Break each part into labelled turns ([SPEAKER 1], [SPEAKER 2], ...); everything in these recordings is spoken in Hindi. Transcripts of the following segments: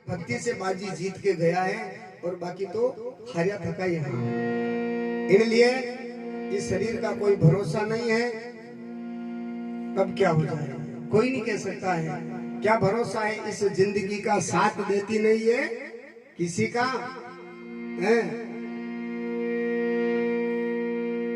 [SPEAKER 1] भक्ति से बाजी जीत के गया है और बाकी तो हारिया थका यहाँ। इसलिए इस शरीर का कोई भरोसा नहीं है, कब क्या हो जाए कोई नहीं कह सकता है। क्या भरोसा है, इस जिंदगी का साथ देती नहीं है किसी का है?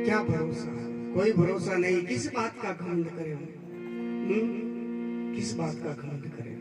[SPEAKER 1] क्या भरोसा, कोई भरोसा नहीं। किस बात का घमंड करें, किस बात का घमंड करें?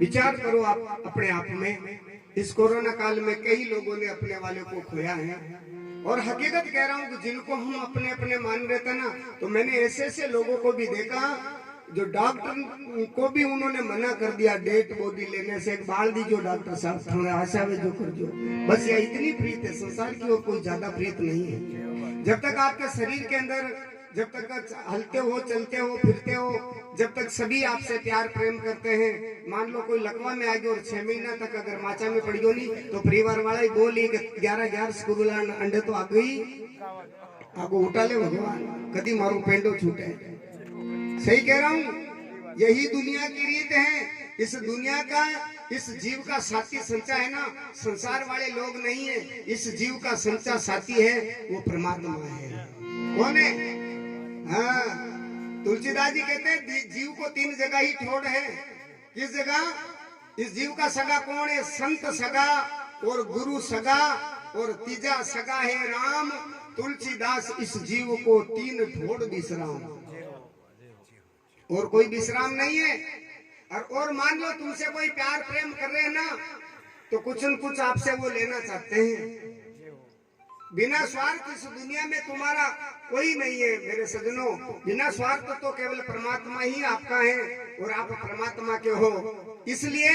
[SPEAKER 1] विचार करो आप अपने आप में। इस कोरोना काल में कई लोगों ने अपने वाले को खोया है, और हकीकत कह रहा हूं कि जिनको हम अपने अपने मान रहे थे ना, तो मैंने ऐसे ऐसे लोगों को भी देखा जो डॉक्टर को भी उन्होंने मना कर दिया डेड बॉडी लेने से। एक बाल दी जो डॉक्टर साहब थोड़ा आशा में जो कर जो, बस ये इतनी प्रीत है संसार की और कोई ज्यादा प्रीत नहीं है। जब तक आपके शरीर के अंदर, जब तक हलते हो, चलते हो, फिरते हो, जब तक सभी आपसे प्यार प्रेम करते हैं। मान लो कोई लकवा में आ गया और 6 महीना तक अगर माचा में पड़ गयो नहीं, तो परिवार वाला ही बोली 11 स्कूल अंडे तो आ गई, आपको उठा ले भगवान, कभी मारो पेंडो छूटे। सही कह रहा हूँ, यही दुनिया की रीत है। इस दुनिया का, इस जीव का साथी संचा है ना, संसार वाले लोग नहीं है। इस जीव का संचा साथी है वो परमात्मा है। कौन है? हाँ, तुलसीदास जी कहते हैं जीव को 3 जगह ही ठोड़ है। किस जगह? इस जीव का सगा कौन है? संत सगा और गुरु सगा और तीजा सगा है राम। तुलसीदास इस जीव को 3 ठोड़ विश्राम, और कोई विश्राम नहीं है। और मान लो तुमसे कोई प्यार प्रेम कर रहे हैं ना, तो कुछ न कुछ आपसे वो लेना चाहते हैं। बिना स्वार्थ इस दुनिया में तुम्हारा कोई नहीं है मेरे सज्जनों। बिना स्वार्थ तो केवल परमात्मा ही आपका है और आप परमात्मा के हो। इसलिए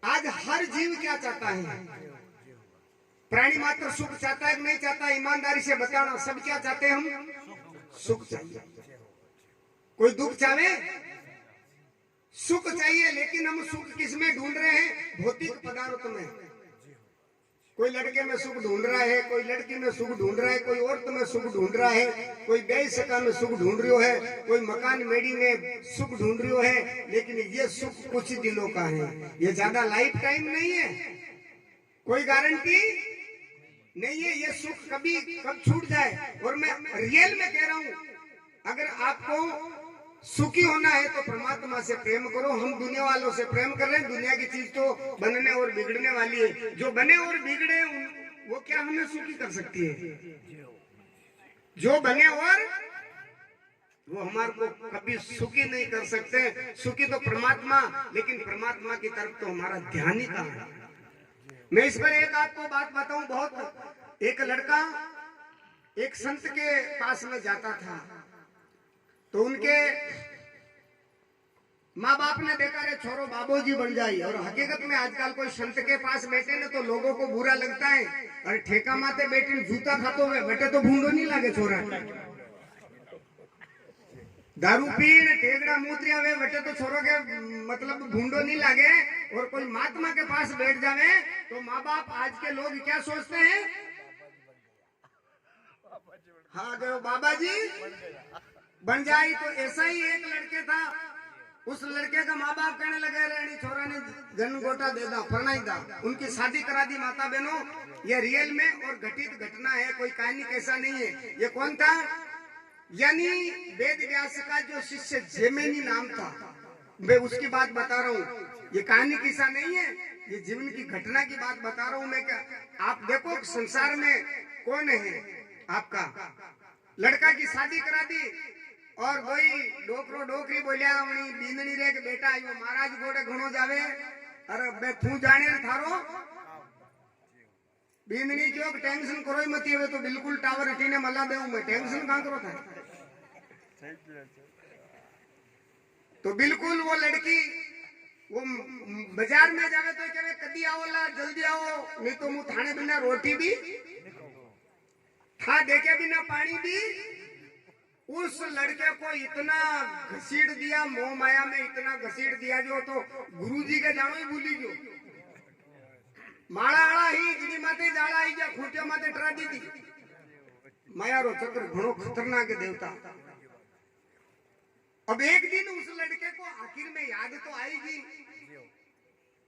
[SPEAKER 1] आज हर जीव क्या चाहता है? प्राणी मात्र सुख चाहता है कि नहीं चाहता? ईमानदारी से बताना, सब क्या चाहते हैं? हम सुख चाहिए। कोई दुख चाहे? सुख चाहिए। लेकिन हम सुख किसमें ढूंढ रहे हैं? भौतिक पदार्थ में। कोई लड़के में सुख ढूंढ रहा है, कोई लड़की में सुख ढूंढ रहा है, कोई औरत में सुख ढूंढ रहा है, कोई बेई सका में सुख ढूंढ रहा है, कोई मकान मेड़ी में सुख ढूंढ रहा है। लेकिन ये सुख कुछ दिनों का है, ये ज्यादा लाइफ टाइम नहीं है, कोई गारंटी नहीं है। ये सुख कभी कब छूट जाए। और मैं रियल में कह रहा हूं, अगर आपको सुखी होना है तो परमात्मा से प्रेम करो। हम दुनिया वालों से प्रेम कर रहे हैं। दुनिया की चीज तो बनने और बिगड़ने वाली है। जो बने और बिगड़े वो क्या हमें सुखी कर सकती है? जो बने और वो हमारे को कभी सुखी नहीं कर सकते। सुखी तो परमात्मा, लेकिन परमात्मा की तरफ तो हमारा ध्यान ही कहाँ है। मैं इस पर एक आपको बात बताऊं। बहुत एक लड़का एक संत के पास में जाता था, तो उनके माँ बाप ने देखा रे छोरो बाबूजी बन जाए। और हकीकत में आजकल कोई संत के पास बैठे ना तो लोगों को बुरा लगता है। अरे ठेका माते बैठे जूता खातो हुए बेटे तो भूंडो नहीं लागे छोरा। दारू पीन टेगड़ा मूत्रिया वे बेटे तो छोरो के मतलब भूंडो नहीं लागे। और कोई महात्मा के पास बैठ जावे तो माँ बाप आज के लोग क्या सोचते हैं? हाँ गयो बाबा जी बन जाए। तो ऐसा ही एक लड़के था, उस लड़के का माँ बाप कहने लगे रेडी छोरा ने जन गोटा दे दा, फरनाई दा। उनकी शादी करा दी माता बहनों। ये रियल में और घटित घटना है, कोई कहानी कैसा नहीं है। ये कौन था? यानी वेद व्यास का जो शिष्य जैमिनी नाम था, मैं उसकी बात बता रहा हूँ। ये कहानी किस्सा नहीं है, ये जीवन की घटना की बात बता रहा हूँ मैं। क्या आप देखो संसार में कौन है आपका? लड़का की शादी करा दी और वही डोकरो डोकरी बोलिया बींदनी रे के बेटा आयो महाराज गोड़े घणो जावे। अरे बे तू जाने थारो बींदनी क्यों टेंशन करो ही मत। ये तो बिल्कुल टावर हटीने मला देऊ मैं, टेंशन कहां करो था। तो बिल्कुल वो लड़की वो बाजार में जावे तो कहे कदी आओला जल्दी आओ, नहीं तो मुंह थाने बिना रोटी भी था देखे बिना पानी भी। उस लड़के को इतना घसीट दिया, मोह माया में इतना घसीट दिया जो तो गुरुजी के जानो ही भूली गयो। माड़ा आड़ा ही जिनी माते जाड़ा आई गया, खूंटिया माते टराटी थी। माया रो चक्र घणो खतरनाक देवता। अब एक दिन उस लड़के को आखिर में याद तो आएगी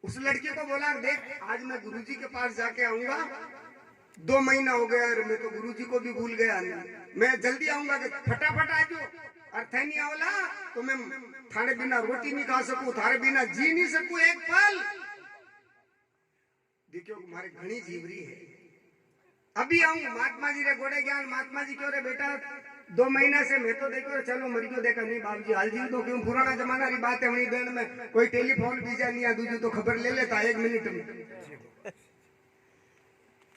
[SPEAKER 1] उस लड़की को बोला देख आज मैं गुरुजी के पास जाके आऊंगा, 2 महीना हो गया और मैं तो गुरुजी को भी भूल गया, मैं जल्दी आऊंगा कि फटाफट आ जाओ, और थे नहीं आवला तो मैं थारे बिना रोटी नहीं खा सकूं, थारे बिना जी नहीं सकूं एक पल। देखो मारे घनी जीवरी है, अभी आऊं महात्मा जी रे गोड़े ज्ञान। महात्मा जी क्यों रे बेटा 2 महीना से मैं तो देखो चलो मर गयो, देखा नहीं बाबू जी हाल जी तो क्यों पुराना जमाना री बात है, वही दिन में कोई टेलीफोन बीजा नहीं आ दूजू तो खबर ले लेता 1 मिनट में।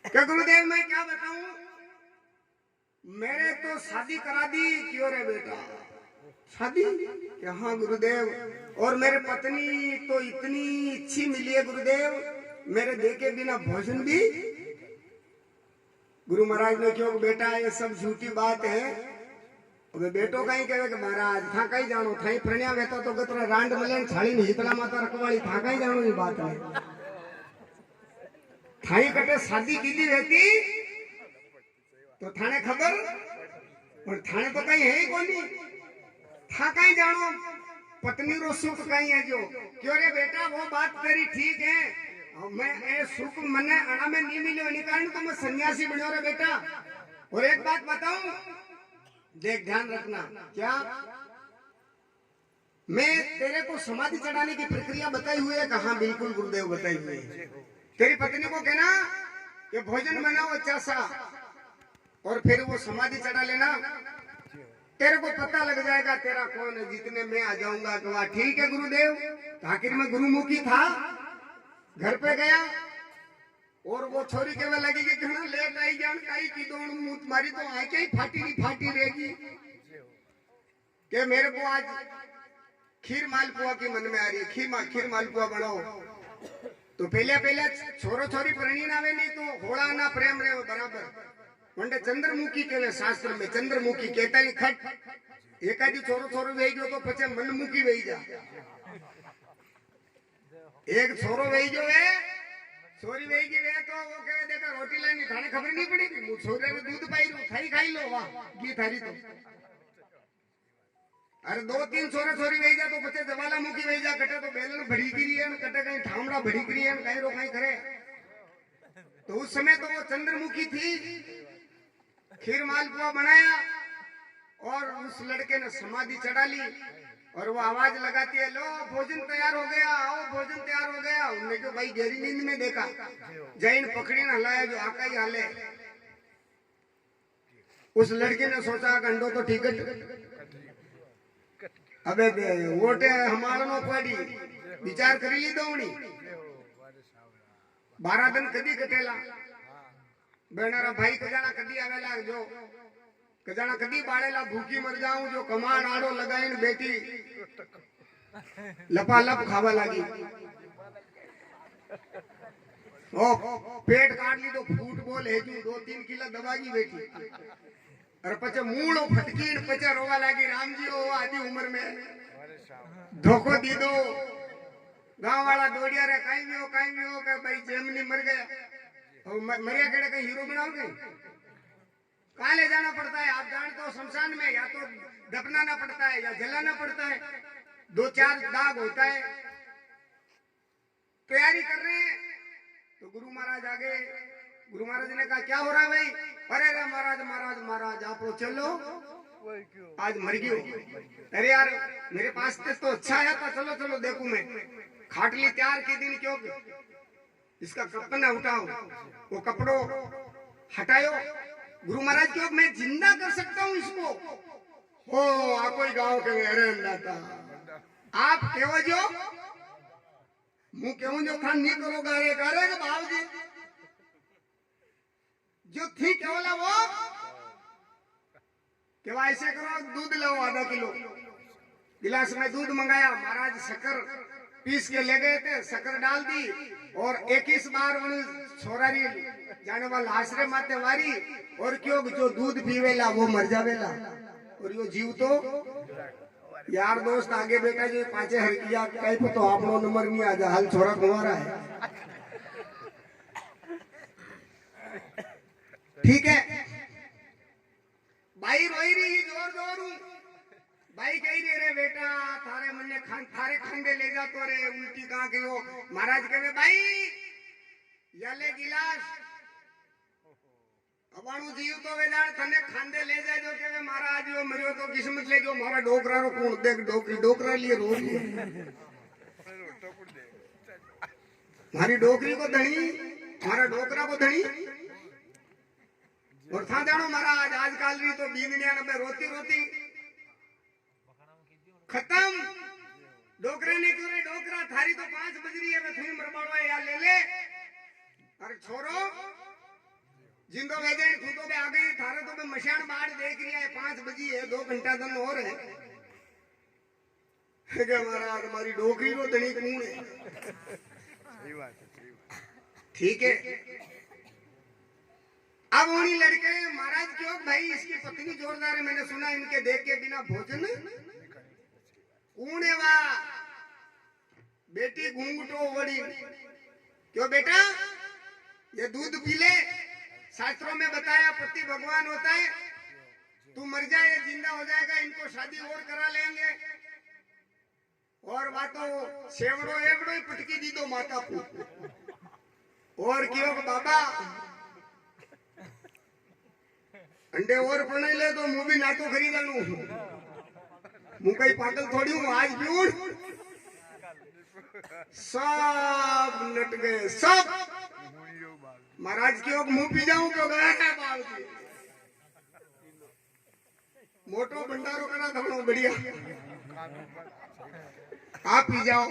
[SPEAKER 1] क्या गुरुदेव मैं क्या बताऊं, मेरे तो शादी करा दी। क्यों रे बेटा शादी? क्या हाँ गुरुदेव, और मेरे पत्नी तो इतनी अच्छी मिली है गुरुदेव, मेरे देखे बिना भोजन भी। गुरु महाराज ने क्यों बेटा ये सब झूठी बात है, अबे बेटो कहीं कहे कि महाराज था कहीं जानो थाई प्रणया वेतो तो गतरा रांड मलेन छाली ने हितला माता रखवाली था कहीं जानो ये बात है, थाई कटे शादी कीधी रहती तो थाने खबर, और थाने तो कहीं है ही कोनी, था कहीं जानो पत्नी रो सुख कहीं है जो। क्यों रे बेटा वो बात तेरी ठीक है, मैं ए सुख मने अणा में नहीं मिले नहीं कारण तो मैं सन्यासी बनो रे बेटा। और एक बात बताऊं देख ध्यान रखना, क्या मैं तेरे को समाधि चढ़ाने की प्रक्रिया बताई हुई है? कहा बिल्कुल गुरुदेव बताई हुई है। तेरी पत्नी को कहना कि भोजन बनाओ अच्छा सा और फिर वो समाधि चढ़ा लेना, तेरे को पता लग जाएगा तेरा कौन है। जितने मैं आ जाऊंगा तो वहां ठीक है गुरुदेव। तो आखिर में गुरुमुखी था, घर पे गया और वो छोरी कहने लगी कि कहना लेट आई जान काई की दौड़ मुंह मारी तो आके ही फाटी रहेगी कि मेरे को आज खीर मालपुआ की मन में आ रही है, खीर मालपुआ बनाओ। तो पहले छोरो छोरी परिणी ना नहीं तो होड़ा ना प्रेम रे बराबर मंडे चंद्रमुखी कहवे शास्त्र में, चंद्रमुखी कहता ही खट एकादी छोरो वेही गयो तो पछे मनमुखी वेही जा। एक छोरो वेही गयो है छोरी वेही गई है तो वो कहे देखा रोटी लानी थाने खबर नहीं पड़ी थी, वो छोरे ने दूध पाई रू खाई लो वाह घी थारी तो। अरे 2-3 छोरी वेही जा तो पछे ज्वालामुखी वेही जा, कटे तो बेलन भड़ी गिरी है, कटे कहीं ठामड़ा भड़ी गिरी है, कहीं रो कहीं करे। तो उस समय तो वो चंद्रमुखी थी, खीर मालपुआ बनाया और उस लड़के ने समाधि चढ़ा ली और वो आवाज लगाती है लो भोजन तैयार हो गया, आओ भोजन तैयार हो गया। उन्होंने जो भाई गहरी नींद में देखा जैन पकड़ी न हलाया जो आका ही हाले। उस लड़के ने सोचा घंटो तो ठीक है अबे वोटे हमारा नो पड़ी विचार करी ली दौनी 12 दिन कदी कटेला बेनारा भाई कजाना कदी आवेला जो कजाना कदी बाड़ेला भूखी मर जाऊं जो कमान आड़ो लगाईन बेटी लपालप खावा लागी ओ पेट काट ली तो फुटबॉल हेजू 2-3 किलो दबागी बेटी और पचे मूड़ो फटकीन पचे रोवा लागी राम जी ओ आधी उम्र में धोखो दी दो। गांव वाला दौड़िया रे कहीं भी हो कि भाई जेमनी मर गया और मरिया केड़े कहीं हीरो बनाओगे कहाँ ले जाना पड़ता है आप जानते हो शमशान में या तो दफनाना पड़ता है या जलाना पड़ता है, 2-4 दाग होता है। तैयारी कर रहे हैं तो गुरु महाराज आ गए। गुरु महाराज ने कहा क्या हो रहा है भाई? अरे रे महाराज आप लोग चलो आज मर गयो। अरे यार मेरे पास तो अच्छा आया था, चलो देखूं मैं। खाटली तैयार की दिन क्यों इसका कपड़ा उठाओ, वो कपड़ों हटायो। गुरु महाराज क्यों मैं जिंदा कर सकता हूँ इसको? हो आ कोई गांव के मेरे था आप केवो जो मुंह केवो जो खान नहीं करो गारे भाव जी जो थी केवला वो केवा ऐसे करो दूध लाओ आधा किलो। गिलास में दूध मंगाया, महाराज शक्कर पीस के ले गए थे, शक्कर डाल दी और 21 बार छोरारी जाने वाला आश्रय माते वारी और क्यों जो दूध पीवेला वो मर जावेला और यो जीव तो यार दोस्त आगे बेटा जो पांचे हर किया कहीं तो आपनो नंबर नहीं आ जा हाल छोरा तुम्हारा है ठीक है भाई रोई रही जोर भाई कही रे बेटा थारे मने थारे खांदे ले जा तो रे उल्टी कहां गयो महाराज कहे भाई या ले गिलास अबाणु जीव तो वेदान तने खांदे ले जा जो के महाराज यो मरियो तो किस्मत ले गयो मारा डोकरा रो कोण देख डोकरा लिए रो रही मारी डोकरी को धणी मारा डोकरा को धणी और था जानो महाराज आजकल री तो बींदनिया ने रोती रोती खत्म डोकरे ने क्यों रे डोकरा थारी तो 5 बज रही है मैं थुई मरबाड़ो या ले ले अरे छोरो जिंदो वेदे तू तो बे आ गई थारे तो मैं मशान बाढ़ देख रही है 5 बजी है 2 घंटा दिन और है के महाराज हमारी डोकरी को धनी कौन है सही बात है ठीक है अब उन्हीं लड़के महाराज क्यों भाई इसकी पत्नी जोरदार है मैंने सुना इनके देख के बिना भोजन कौन है वा बेटी घूंघटो वड़ी क्यों बेटा ये दूध पी ले शास्त्रों में बताया पति भगवान होता है तू मर जाए जिंदा हो जाएगा इनको शादी और करा लेंगे और बातों सेवड़ो एवड़ो ही पटकी दी दो माता को और क्यों बाबा अंडे और पढ़ने ले तो मुंह भी नाटो खरीदानू मुंह कई पागल थोड़ी हूँ आज भी सब नट गए सब महाराज क्यों मुंह पी जाऊं क्यों गया है बाल की मोटो भंडारो करा थोड़ो बढ़िया आप पी जाओ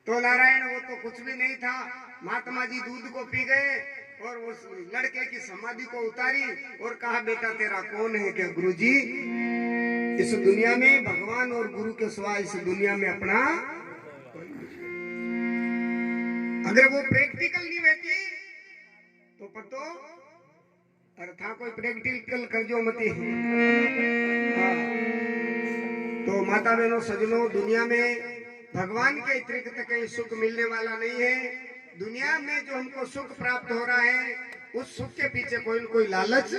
[SPEAKER 1] तो नारायण वो तो कुछ भी नहीं था महात्मा जी दूध को पी गए और उस लड़के की समाधि को उतारी और कहा बेटा तेरा कौन है क्या गुरुजी इस दुनिया में भगवान और गुरु के सिवा इस दुनिया में अपना अगर वो प्रैक्टिकल नहीं रहती तो पतो अरे था कोई प्रैक्टिकल कर जो मती हाँ। तो माता बहनों सजनों दुनिया में भगवान के अतिरिक्त कहीं सुख मिलने वाला नहीं है दुनिया में जो हमको सुख प्राप्त हो रहा है उस सुख के पीछे कोई न कोई लालच